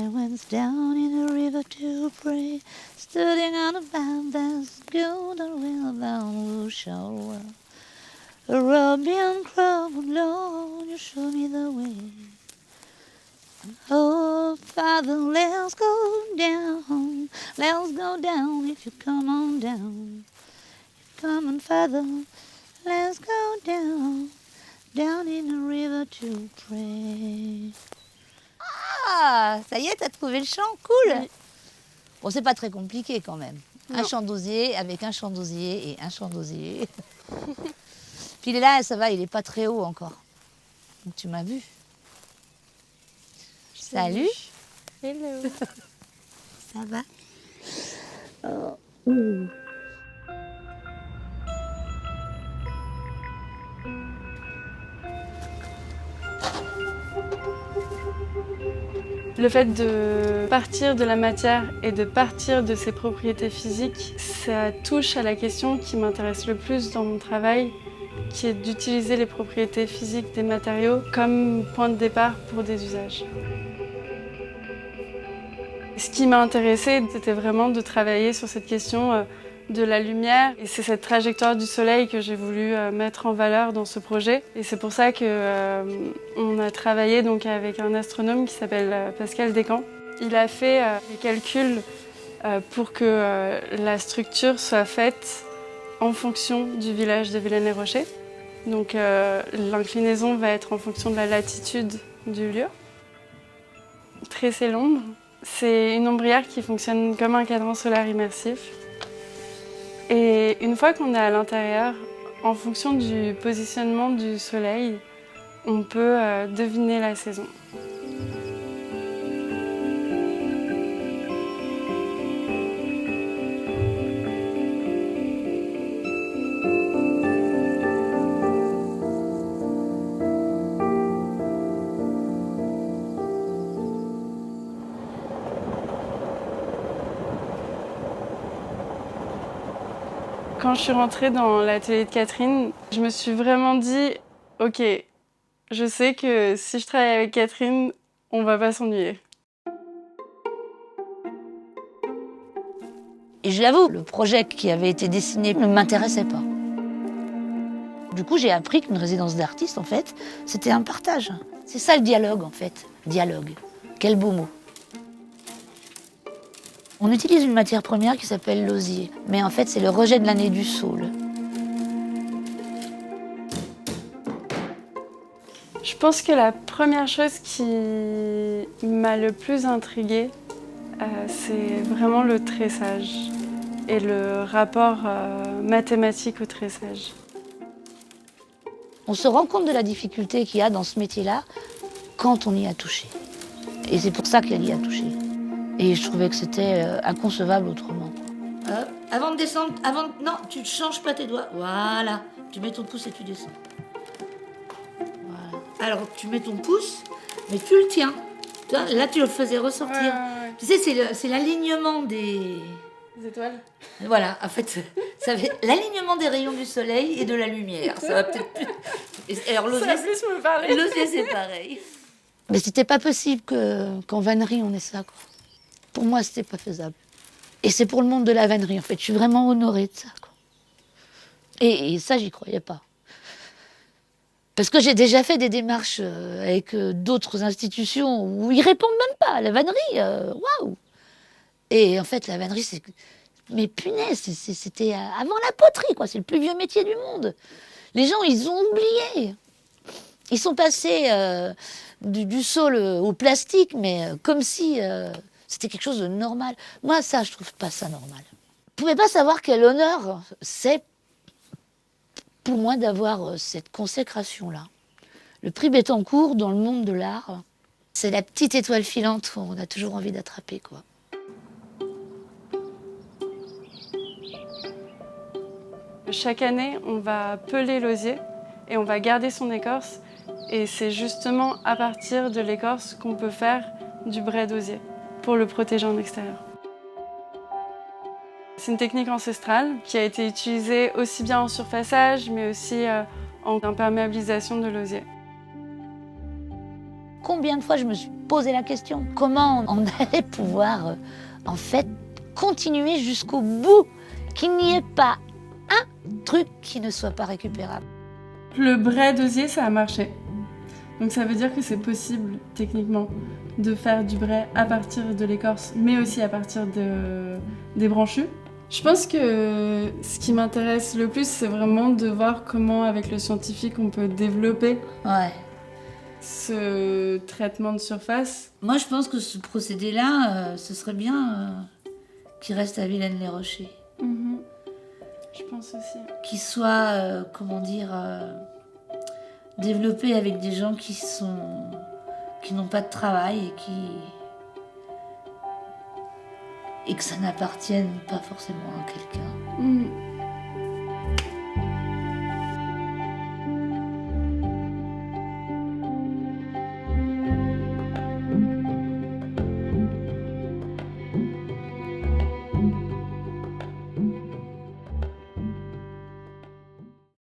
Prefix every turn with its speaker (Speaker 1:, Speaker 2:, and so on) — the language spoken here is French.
Speaker 1: I went down in the river to pray, studying on a vast golden wheel bound who shall well. Arabian crowd, Lord, you show me the way. Oh, Father, let's go down. Let's go down if you come on down. Come on, Father, let's go down. Down in the river to pray. Ah, ça y est, t'as trouvé le chant, cool. Oui. Bon, c'est pas très compliqué quand même. Non. Un chant d'osier avec un chant d'osier et un chant d'osier. Puis là, ça va, il est pas très haut encore. Donc tu m'as vu. Salut.
Speaker 2: Hello.
Speaker 1: Ça va? Oh.
Speaker 2: Le fait de partir de la matière et de partir de ses propriétés physiques, ça touche à la question qui m'intéresse le plus dans mon travail, qui est d'utiliser les propriétés physiques des matériaux comme point de départ pour des usages. Ce qui m'a intéressée, c'était vraiment de travailler sur cette question de la lumière. Et c'est cette trajectoire du soleil que j'ai voulu mettre en valeur dans ce projet. Et c'est pour ça qu'on a travaillé donc avec un astronome qui s'appelle Pascal Descamps. Il a fait les calculs pour que la structure soit faite en fonction du village de Villaines-les-Rochers. Donc l'inclinaison va être en fonction de la latitude du lieu. Tresser l'ombre, c'est une ombrière qui fonctionne comme un cadran solaire immersif. Et une fois qu'on est à l'intérieur, en fonction du positionnement du soleil, on peut deviner la saison. Quand je suis rentrée dans l'atelier de Catherine, je me suis vraiment dit « Ok, je sais que si je travaille avec Catherine, on va pas s'ennuyer. »
Speaker 1: Et je l'avoue, le projet qui avait été dessiné ne m'intéressait pas. Du coup, j'ai appris qu'une résidence d'artiste, en fait, c'était un partage. C'est ça le dialogue, en fait. Dialogue. Quel beau mot. On utilise une matière première qui s'appelle l'osier. Mais en fait, c'est le rejet de l'année du saule.
Speaker 2: Je pense que la première chose qui m'a le plus intriguée, c'est vraiment le tressage et le rapport mathématique au tressage.
Speaker 1: On se rend compte de la difficulté qu'il y a dans ce métier-là quand on y a touché. Et c'est pour ça qu'elle y a touché. Et je trouvais que c'était inconcevable autrement. Avant de descendre, non, tu ne changes pas tes doigts. Voilà, tu mets ton pouce et tu descends. Voilà. Alors tu mets ton pouce, mais tu le tiens. Tu vois, là, tu le faisais ressortir.
Speaker 2: Ouais.
Speaker 1: Tu sais, c'est l'alignement des
Speaker 2: étoiles.
Speaker 1: Voilà, en fait, ça fait l'alignement des rayons du soleil et de la lumière. Ça va peut-être plus. Alors,
Speaker 2: ça va plus me parler.
Speaker 1: L'osier, c'est pareil. Mais c'était pas possible qu'en vannerie, on ait ça, quoi. Pour moi, c'était pas faisable. Et c'est pour le monde de la vannerie, en fait. Je suis vraiment honorée de ça, quoi. Et ça, j'y croyais pas. Parce que j'ai déjà fait des démarches avec d'autres institutions où ils répondent même pas à la vannerie. Waouh! Et en fait, la vannerie, c'est... Mais punaise, c'était avant la poterie, quoi. C'est le plus vieux métier du monde. Les gens, ils ont oublié. Ils sont passés du saule au plastique, mais comme si c'était quelque chose de normal. Moi, ça, je trouve pas ça normal. Vous pouvez pas savoir quel honneur c'est pour moi d'avoir cette consécration-là. Le prix Bettencourt dans le monde de l'art, c'est la petite étoile filante qu'on a toujours envie d'attraper, quoi.
Speaker 2: Chaque année, on va peler l'osier et on va garder son écorce. Et c'est justement à partir de l'écorce qu'on peut faire du brai d'osier pour le protéger en extérieur. C'est une technique ancestrale qui a été utilisée aussi bien en surfaçage, mais aussi en imperméabilisation de l'osier.
Speaker 1: combien de fois je me suis posé la question. Comment on allait pouvoir, en fait, continuer jusqu'au bout, qu'il n'y ait pas un truc qui ne soit pas récupérable.
Speaker 2: Le brai d'osier, ça a marché. Donc ça veut dire que c'est possible, techniquement, de faire du brai à partir de l'écorce, mais aussi à partir des branchus. Je pense que ce qui m'intéresse le plus, c'est vraiment de voir comment, avec le scientifique, on peut développer ce traitement de surface.
Speaker 1: Moi, je pense que ce procédé-là, ce serait bien qu'il reste à Vilaine-les-Rochers.
Speaker 2: Je pense aussi.
Speaker 1: Qu'il soit, développé avec des gens qui n'ont pas de travail et que ça n'appartienne pas forcément à quelqu'un.